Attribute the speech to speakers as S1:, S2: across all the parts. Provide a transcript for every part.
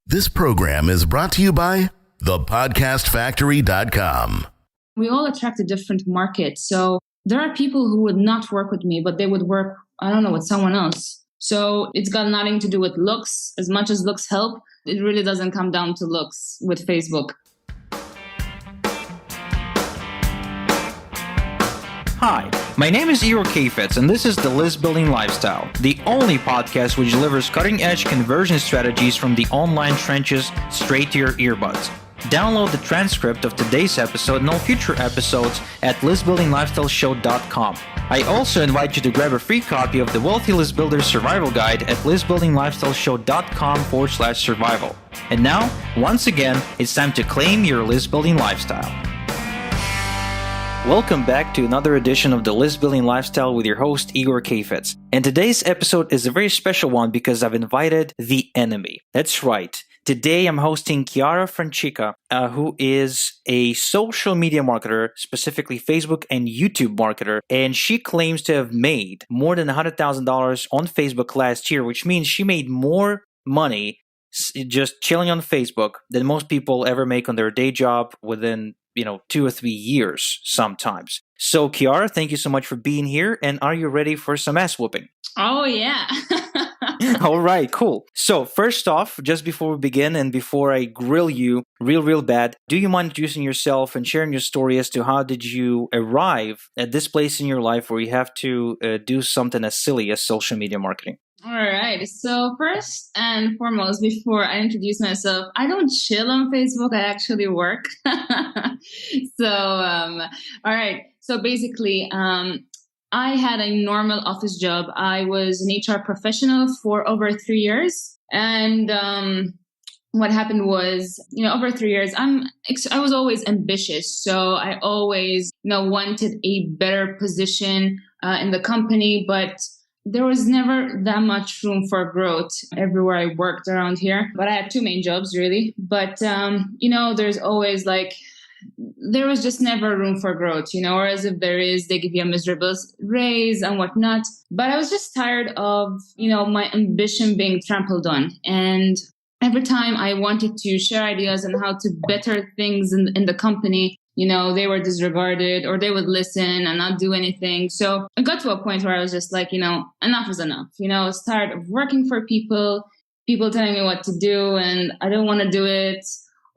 S1: This program is brought to you by thepodcastfactory.com.
S2: We all attract a different market. So there are people who would not work with me, but they would work, with someone else. So it's got nothing to do with looks. As much as looks help, it really doesn't come down to looks with Facebook.
S3: Hi, my name is Igor Kheifets, and this is The List Building Lifestyle, the only podcast which delivers cutting-edge conversion strategies from the online trenches straight to your earbuds. Download the transcript of today's episode and all future episodes at listbuildinglifestyleshow.com. I also invite you to grab a free copy of the Wealthy List Builder Survival Guide at listbuildinglifestyleshow.com/survival. And now, once again, it's time to claim your list building lifestyle. Welcome back to another edition of the List Building Lifestyle with your host, Igor Kheifets. And today's episode is a very special one because I've invited the enemy. That's right. Today I'm hosting Chiara Francica, who is a social media marketer, specifically Facebook and YouTube marketer. And she claims to have made more than $100,000 on Facebook last year, which means she made more money just chilling on Facebook than most people ever make on their day job within 2 or 3 years sometimes. So, Chiara, thank you so much for being here. And are you ready for some ass whooping?
S2: Oh, yeah.
S3: All right, cool. So, first off, just before we begin and before I grill you real bad, do you mind introducing yourself and sharing your story as to how did you arrive at this place in your life where you have to do something as silly as social media marketing?
S2: All right. So first and foremost, before I introduce myself, I don't chill on Facebook. I actually work. All right. So basically, I had a normal office job. I was an HR professional for over 3 years. And what happened was, over 3 years, I was always ambitious. So I always, wanted a better position in the company, but there was never that much room for growth everywhere I worked around here. But I had 2 main jobs, really. But, there's always there was just never room for growth, whereas if there is, they give you a miserable raise and whatnot. But I was just tired of, my ambition being trampled on. And every time I wanted to share ideas on how to better things in the company, they were disregarded or they would listen and not do anything. So I got to a point where I was just like, enough is enough. I was tired of working for people telling me what to do and I don't want to do it.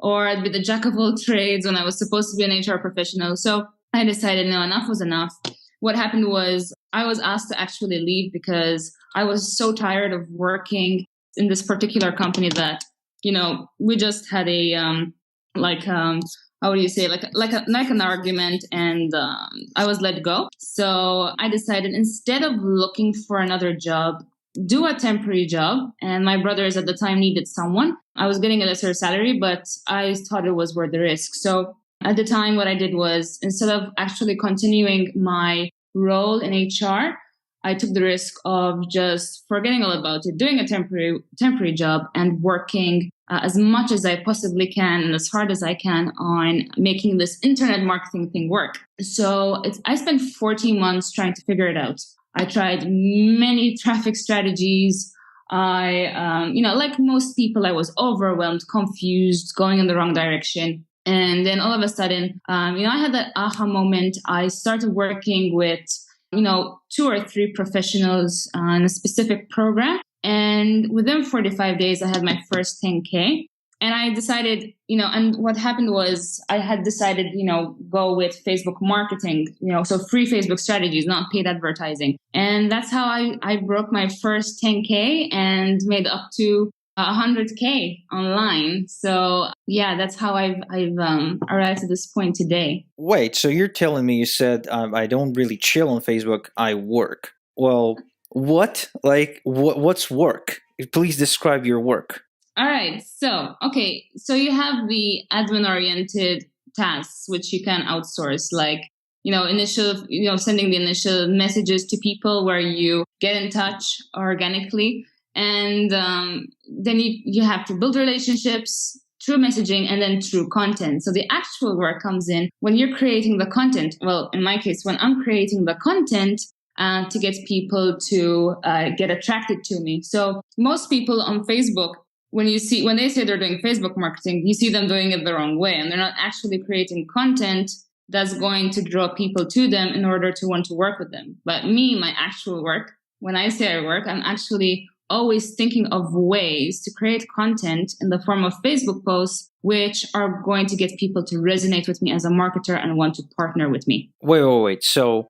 S2: Or I'd be the jack of all trades when I was supposed to be an HR professional. So I decided, no, enough was enough. What happened was I was asked to actually leave because I was so tired of working in this particular company that, we just had a, how would you say, like an argument, and I was let go. So I decided instead of looking for another job, do a temporary job. And my brothers at the time needed someone. I was getting a lesser salary, but I thought it was worth the risk. So at the time, what I did was instead of actually continuing my role in HR, I took the risk of just forgetting all about it, doing a temporary job and working as much as I possibly can and as hard as I can on making this internet marketing thing work. So I spent 14 months trying to figure it out. I tried many traffic strategies. Like most people, I was overwhelmed, confused, going in the wrong direction. And then all of a sudden, I had that aha moment. I started working with 2 or 3 professionals in a specific program. And within 45 days, I had my first 10K. And I decided, and what happened was I had decided, go with Facebook marketing, so free Facebook strategies, not paid advertising. And that's how I broke my first 10K and made up to 100K online. So yeah, that's how I've arrived to this point today.
S3: Wait, so you're telling me you said I don't really chill on Facebook, I work. Well, what? What's work? Please describe your work.
S2: All right. So you have the admin-oriented tasks, which you can outsource, like, sending the initial messages to people where you get in touch organically. And then you have to build relationships through messaging and then through content. So the actual work comes in when you're creating the content. Well, in my case, when I'm creating the content, to get people to get attracted to me. So most people on Facebook, when they say they're doing Facebook marketing, you see them doing it the wrong way, and they're not actually creating content that's going to draw people to them in order to want to work with them. But me, my actual work, when I say I work, I'm actually always thinking of ways to create content in the form of Facebook posts, which are going to get people to resonate with me as a marketer and want to partner with me.
S3: Wait. So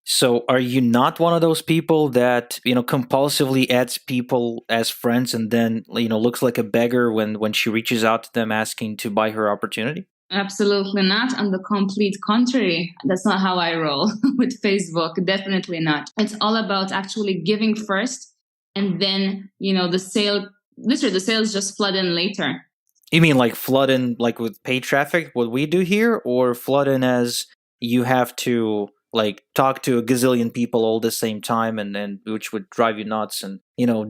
S3: are you not one of those people that, compulsively adds people as friends and then, looks like a beggar when she reaches out to them asking to buy her opportunity?
S2: Absolutely not. On the complete contrary, that's not how I roll with Facebook. Definitely not. It's all about actually giving first, and then, the sales just flood in later.
S3: You mean like flood in like with paid traffic, what we do here, or flood in as you have to like talk to a gazillion people all the same time, and then which would drive you nuts, and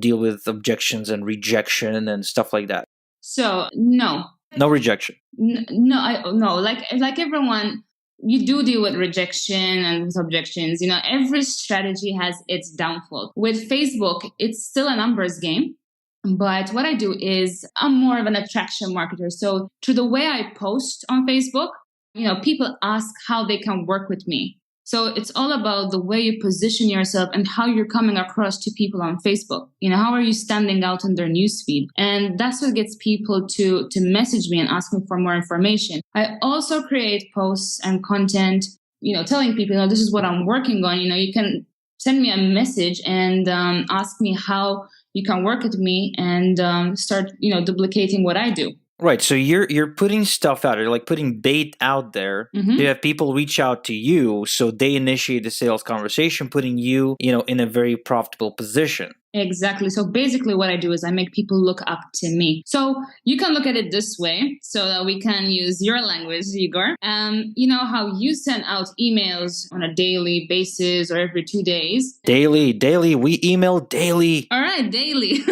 S3: deal with objections and rejection and stuff like that?
S2: So no.
S3: No rejection.
S2: No. Like everyone, you do deal with rejection and with objections. Every strategy has its downfall. With Facebook, it's still a numbers game. But what I do is I'm more of an attraction marketer. So through the way I post on Facebook, people ask how they can work with me. So it's all about the way you position yourself and how you're coming across to people on Facebook. How are you standing out in their newsfeed? And that's what gets people to message me and ask me for more information. I also create posts and content, telling people, this is what I'm working on. You can send me a message and ask me how you can work with me and start, duplicating what I do.
S3: Right. So you're putting stuff out. You're like putting bait out there to have people reach out to you, so they initiate the sales conversation, putting you, in a very profitable position.
S2: Exactly. So basically what I do is I make people look up to me. So you can look at it this way so that we can use your language, Igor. You know how you send out emails on a daily basis or every 2 days?
S3: Daily. We email daily.
S2: All right, daily.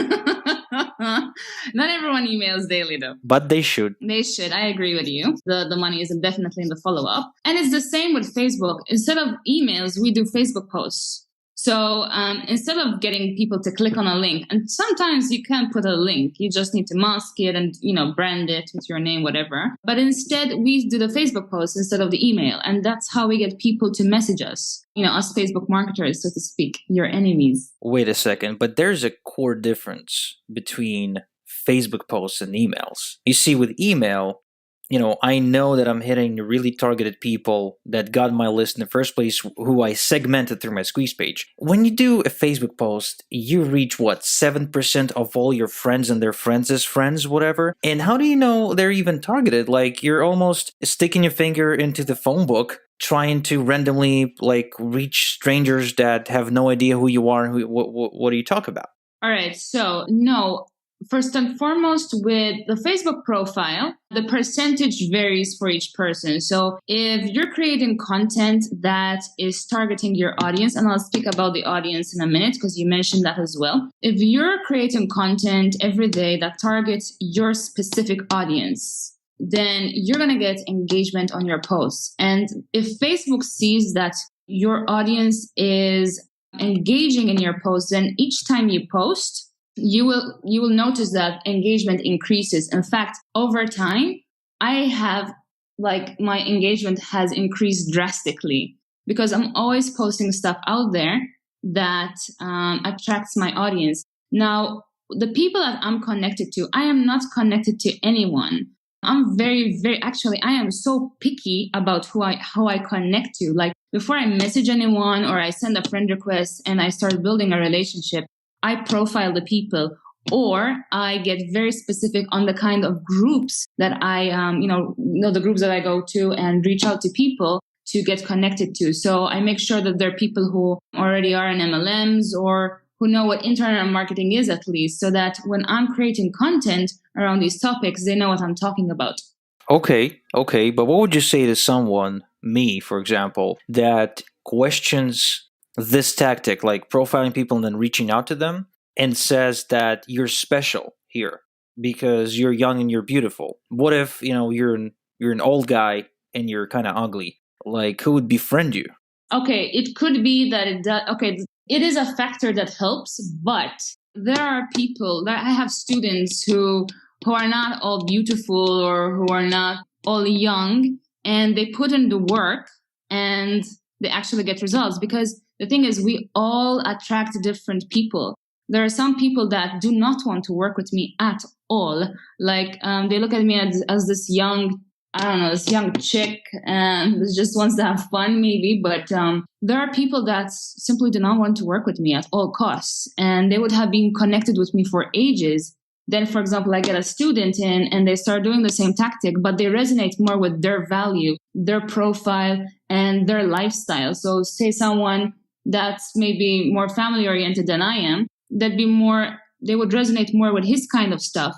S2: Not everyone emails daily though.
S3: But they should.
S2: They should. I agree with you. The money is definitely in the follow-up. And it's the same with Facebook. Instead of emails, we do Facebook posts. So instead of getting people to click on a link, and sometimes you can't put a link, you just need to mask it and, brand it with your name, whatever. But instead, we do the Facebook post instead of the email. And that's how we get people to message us, us Facebook marketers, so to speak, your enemies.
S3: Wait a second, but there's a core difference between Facebook posts and emails. You see, with email, I know that I'm hitting really targeted people that got my list in the first place, who I segmented through my squeeze page. When you do a Facebook post, you reach 7% of all your friends and their friends' friends, whatever. And how do you know they're even targeted? Like, you're almost sticking your finger into the phone book, trying to randomly reach strangers that have no idea who you are and what do you talk about?
S2: All right. So no. First and foremost, with the Facebook profile, the percentage varies for each person. So if you're creating content that is targeting your audience, and I'll speak about the audience in a minute because you mentioned that as well. If you're creating content every day that targets your specific audience, then you're going to get engagement on your posts. And if Facebook sees that your audience is engaging in your posts, then each time you post, you will notice that engagement increases. In fact, over time, I have my engagement has increased drastically because I'm always posting stuff out there that attracts my audience. Now, the people that I'm connected to, I am not connected to anyone. I'm very, very, actually, I am so picky about how I connect to. Like, before I message anyone or I send a friend request and I start building a relationship, I profile the people, or I get very specific on the kind of groups that I, the groups that I go to and reach out to people to get connected to. So I make sure that there are people who already are in MLMs or who know what internet marketing is at least, so that when I'm creating content around these topics, they know what I'm talking about.
S3: Okay. But what would you say to someone, me, for example, that questions this tactic, like profiling people and then reaching out to them, and says that you're special here because you're young and you're beautiful? What if, you're an old guy and you're kind of ugly? Like, who would befriend you?
S2: Okay, it could be that it does. Okay, it is a factor that helps, but there are people that I have students who are not all beautiful or who are not all young, and they put in the work and they actually get results. Because the thing is, we all attract different people. There are some people that do not want to work with me at all. Like they look at me as this young, I don't know, this young chick and just wants to have fun maybe. But there are people that simply do not want to work with me at all costs. And they would have been connected with me for ages. Then, for example, I get a student in and they start doing the same tactic, but they resonate more with their value, their profile, and their lifestyle. So say someone that's maybe more family oriented than I am, they would resonate more with his kind of stuff.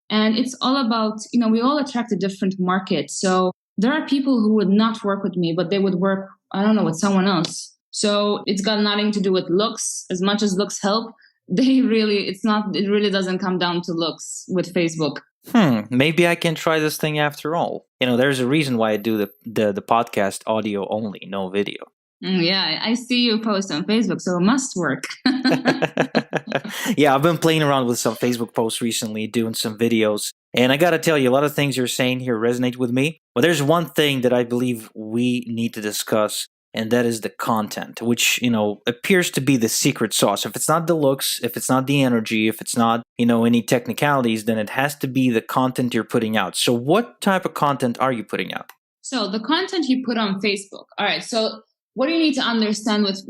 S2: And it's all about, we all attract a different market. So there are people who would not work with me, but they would work, I don't know, with someone else. So it's got nothing to do with looks. As much as looks help, it really doesn't come down to looks with Facebook.
S3: Maybe I can try this thing after all. There's a reason why I do the podcast audio only, no video.
S2: Yeah, I see you post on Facebook, so it must work.
S3: Yeah, I've been playing around with some Facebook posts recently, doing some videos. And I got to tell you, a lot of things you're saying here resonate with me. But there's one thing that I believe we need to discuss, and that is the content, which, appears to be the secret sauce. If it's not the looks, if it's not the energy, if it's not, any technicalities, then it has to be the content you're putting out. So what type of content are you putting out?
S2: So the content you put on Facebook. All right. So what people need to understand with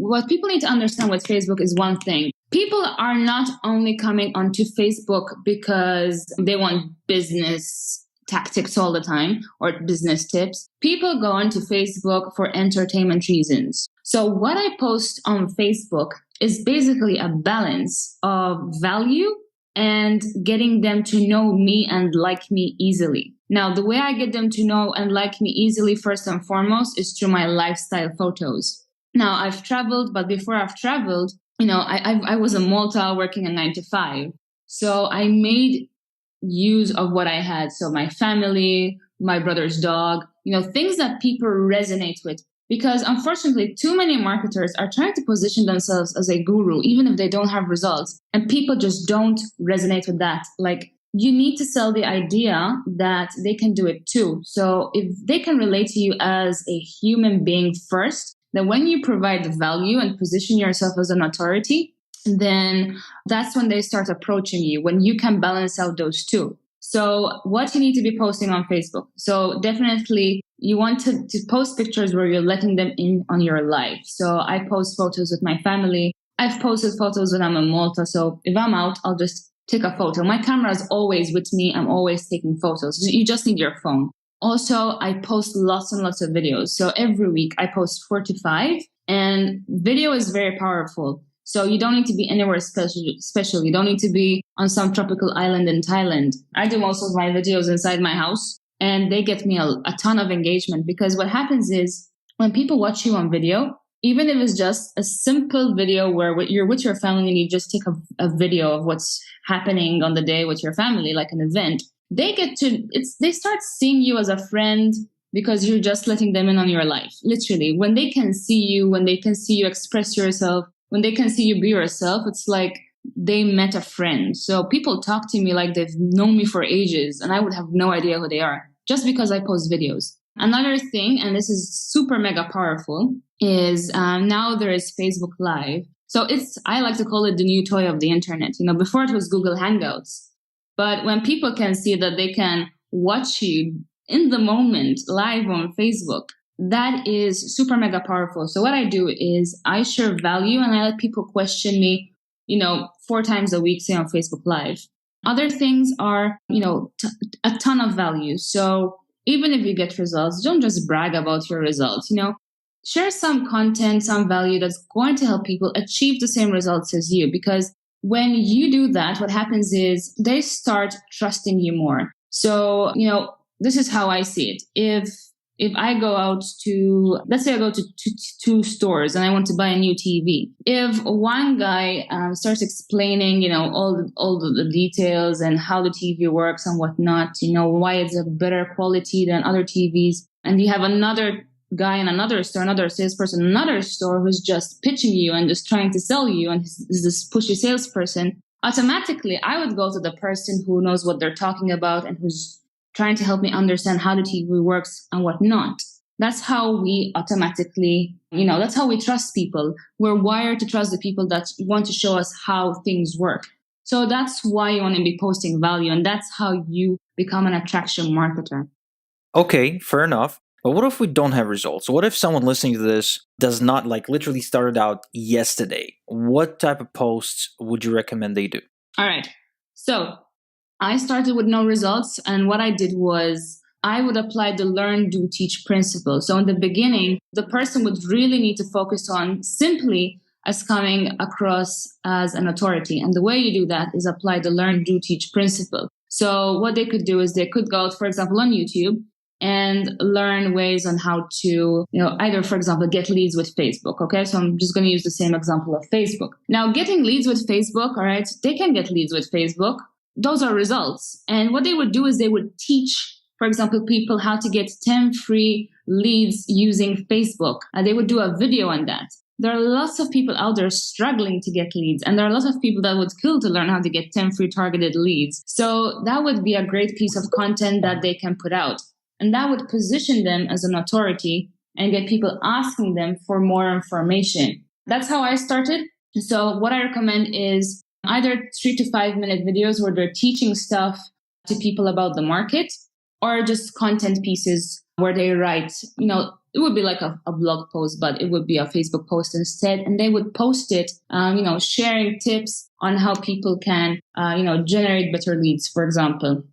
S2: Facebook is one thing. People are not only coming onto Facebook because they want business tactics all the time or business tips. People go onto Facebook for entertainment reasons. So what I post on Facebook is basically a balance of value and getting them to know me and like me easily. Now, the way I get them to know and like me easily, first and foremost, is through my lifestyle photos. Now, I've traveled, but before I've traveled, I was in Malta working a 9 to 5. So I made use of what I had. So my family, my brother's dog, things that people resonate with. Because unfortunately, too many marketers are trying to position themselves as a guru, even if they don't have results. And people just don't resonate with that. Like, you need to sell the idea that they can do it too. So if they can relate to you as a human being first, then when you provide value and position yourself as an authority, then that's when they start approaching you, when you can balance out those two. So what you need to be posting on Facebook. So definitely you want to post pictures where you're letting them in on your life. So I post photos with my family. I've posted photos when I'm in Malta. So if I'm out, I'll just take a photo. My camera is always with me. I'm always taking photos. You just need your phone. Also, I post lots and lots of videos. So every week I post 4 to 5, and video is very powerful. So you don't need to be anywhere special. You don't need to be on some tropical island in Thailand. I do most of my videos inside my house, and they get me a ton of engagement, because what happens is when people watch you on video, even if it's just a simple video where you're with your family and you just take a video of what's happening on the day with your family, like an event, they start seeing you as a friend, because you're just letting them in on your life. Literally, when they can see you, when they can see you express yourself, when they can see you be yourself, it's like they met a friend. So people talk to me like they've known me for ages, and I would have no idea who they are just because I post videos. Another thing, and this is super mega powerful, is now there is Facebook Live. So I like to call it the new toy of the internet. Before it was Google Hangouts. But when people can see that they can watch you in the moment live on Facebook, that is super mega powerful. So what I do is I share value, and I let people question me, 4 times a week, say on Facebook Live. Other things are, a ton of value. So even if you get results, don't just brag about your results, share some content, some value that's going to help people achieve the same results as you. Because when you do that, what happens is they start trusting you more. So, this is how I see it. If I go out to, let's say I go to two stores and I want to buy a new TV. If one guy starts explaining, all the details and how the TV works and whatnot, why it's a better quality than other TVs, and you have another guy in another store, another salesperson, in another store who's just pitching you and just trying to sell you and is this pushy salesperson, automatically I would go to the person who knows what they're talking about and who's trying to help me understand how the TV works and whatnot. That's how we automatically, that's how we trust people. We're wired to trust the people that want to show us how things work. So that's why you want to be posting value. And that's how you become an attraction marketer.
S3: Okay, fair enough. But what if we don't have results? What if someone listening to this does not literally started out yesterday? What type of posts would you recommend they do?
S2: All right. So I started with no results. And what I did was I would apply the learn, do, teach principle. So in the beginning, the person would really need to focus on simply as coming across as an authority. And the way you do that is apply the learn, do, teach principle. So what they could do is they could go, for example, on YouTube and learn ways on how to, either, for example, get leads with Facebook. Okay. So I'm just going to use the same example of Facebook. Now, getting leads with Facebook, all right, they can get leads with Facebook. Those are results. And what they would do is they would teach, for example, people how to get 10 free leads using Facebook. And they would do a video on that. There are lots of people out there struggling to get leads, and there are lots of people that would kill to learn how to get 10 free targeted leads. So that would be a great piece of content that they can put out. And that would position them as an authority and get people asking them for more information. That's how I started. So what I recommend is either 3 to 5 minute videos where they're teaching stuff to people about the market, or just content pieces where they write, it would be like a blog post, but it would be a Facebook post instead. And they would post it, sharing tips on how people can, generate better leads, for example.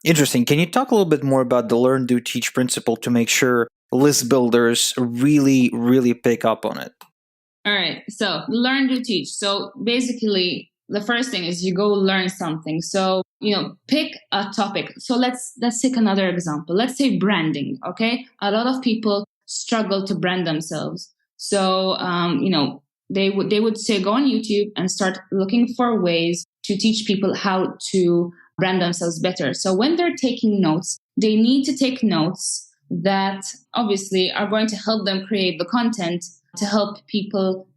S3: Interesting. Can you talk a little bit more about the learn, do, teach principle to make sure list builders really, really pick up on it?
S2: All right. So learn, do, teach. So basically, the first thing is you go learn something. So, pick a topic. So let's take another example. Let's say branding. Okay. A lot of people struggle to brand themselves. So, they would say, go on YouTube and start looking for ways to teach people how to brand themselves better. So when they're taking notes, they need to take notes that obviously are going to help them create the content to help people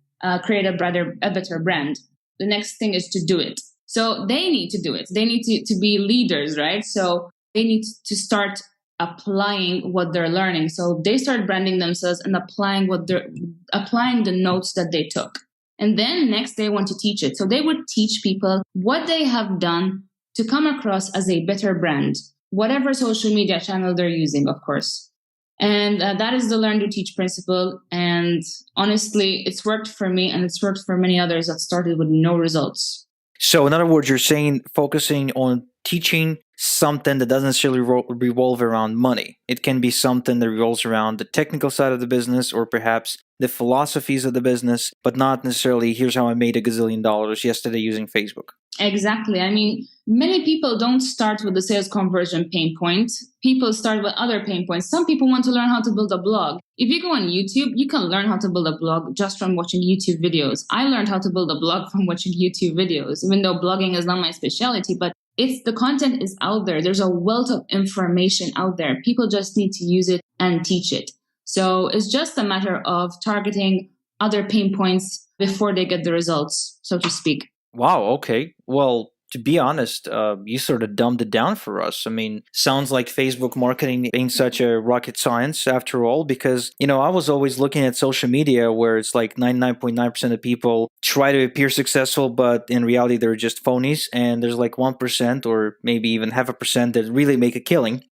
S2: create a better brand. The next thing is to do it. So they need to do it. They need to be leaders, right? So they need to start applying what they're learning. So they start branding themselves and applying the notes that they took. And then next they want to teach it. So they would teach people what they have done to come across as a better brand, whatever social media channel they're using, of course. And that is the learn, do, teach principle. And honestly, it's worked for me and it's worked for many others that started with no results.
S3: So in other words, you're saying focusing on teaching something that doesn't necessarily revolve around money. It can be something that revolves around the technical side of the business or perhaps the philosophies of the business, but not necessarily here's how I made $1 gazillion yesterday using Facebook.
S2: Exactly. I mean, many people don't start with the sales conversion pain point. People start with other pain points. Some people want to learn how to build a blog. If you go on YouTube, you can learn how to build a blog just from watching YouTube videos. I learned how to build a blog from watching YouTube videos, even though blogging is not my specialty, but the content is out there. There's a wealth of information out there. People just need to use it and teach it. So it's just a matter of targeting other pain points before they get the results, so to speak.
S3: Wow. Okay. Well, to be honest, you sort of dumbed it down for us. I mean, sounds like Facebook marketing ain't such a rocket science after all, because, I was always looking at social media where it's like 99.9% of people try to appear successful, but in reality, they're just phonies. And there's like 1% or maybe even 0.5% that really make a killing.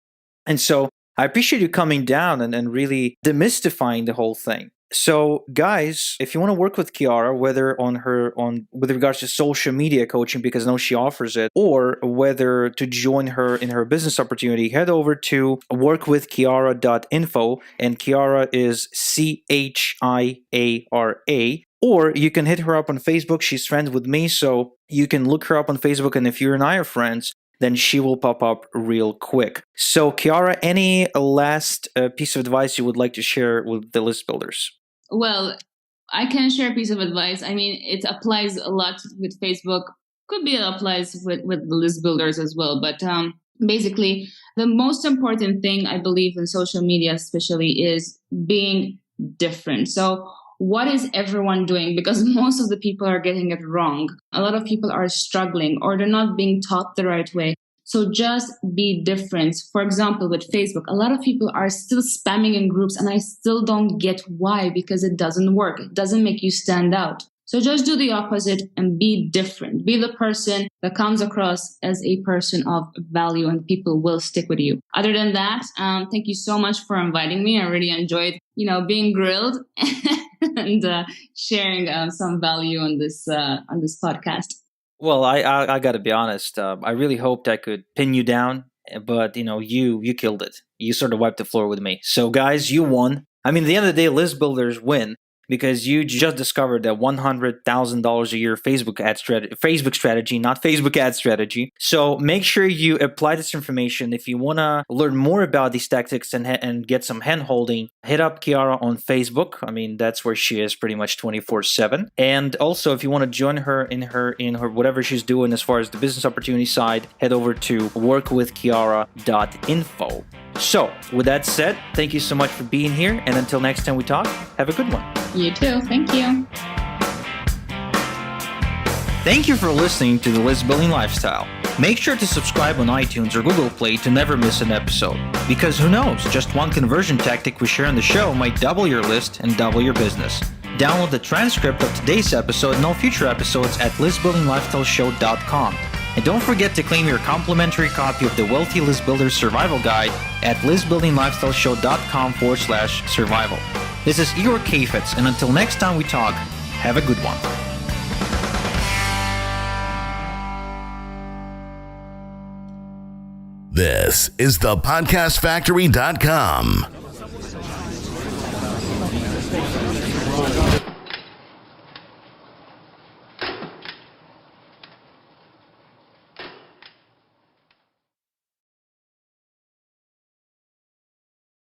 S3: And so I appreciate you coming down and really demystifying the whole thing. So, guys, if you want to work with Chiara, whether with regards to social media coaching, because I know she offers it, or whether to join her in her business opportunity, head over to workwithchiara.info, and Chiara is Chiara. Or you can hit her up on Facebook. She's friends with me, so you can look her up on Facebook, and if you and I are friends, then she will pop up real quick. So, Chiara, any last piece of advice you would like to share with the list builders?
S2: Well, I can share a piece of advice. I mean, it applies a lot with Facebook. Could be it applies with the list builders as well. But basically, The most important thing I believe in social media, especially, is being different. So what is everyone doing? Because most of the people are getting it wrong. A lot of people are struggling or they're not being taught the right way. So just be different. For example, with Facebook, a lot of people are still spamming in groups and I still don't get why, because it doesn't work. It doesn't make you stand out. So just do the opposite and be different. Be the person that comes across as a person of value and people will stick with you. Other than that, thank you so much for inviting me. I really enjoyed, being grilled and sharing some value on this podcast.
S3: Well, I got to be honest. I really hoped I could pin you down, but you killed it. You sort of wiped the floor with me. So guys, you won. I mean, at the end of the day, list builders win because you just discovered that $100,000 a year Facebook strategy, not Facebook ad strategy. So make sure you apply this information. If you want to learn more about these tactics and get some hand holding, hit up Chiara on Facebook. I mean, that's where she is pretty much 24/7. And also, if you want to join her in her whatever she's doing as far as the business opportunity side, head over to workwithchiara.info. So, with that said, thank you so much for being here. And until next time we talk, have a good one.
S2: You too. Thank you.
S3: Thank you for listening to The List Building Lifestyle. Make sure to subscribe on iTunes or Google Play to never miss an episode. Because who knows, just one conversion tactic we share on the show might double your list and double your business. Download the transcript of today's episode and all future episodes at listbuildinglifestyleshow.com. And don't forget to claim your complimentary copy of the Wealthy List Builder Survival Guide at listbuildinglifestyleshow.com/survival. This is Igor Kheifets, and until next time we talk, have a good one.
S1: This is the podcastfactory.com.